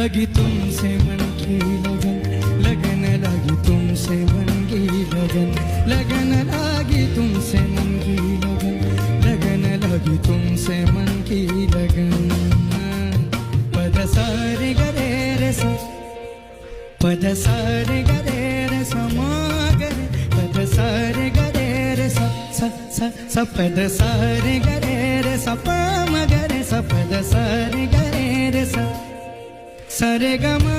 लगी तुमसे मन की लगन, लगन लगी तुमसे मन की लगन, लगन लगी तुमसे मन की लगन, लगन लगी तुमसे मन की लगन। पद सारे गरे रे सा, पद सारे गरे रे सा मा गरे, पद सारे गरे रे सा सा सा सा, पद सारे गरे रे सा प म गरे सा, पद सारे गरे रे सा, सा रे ग म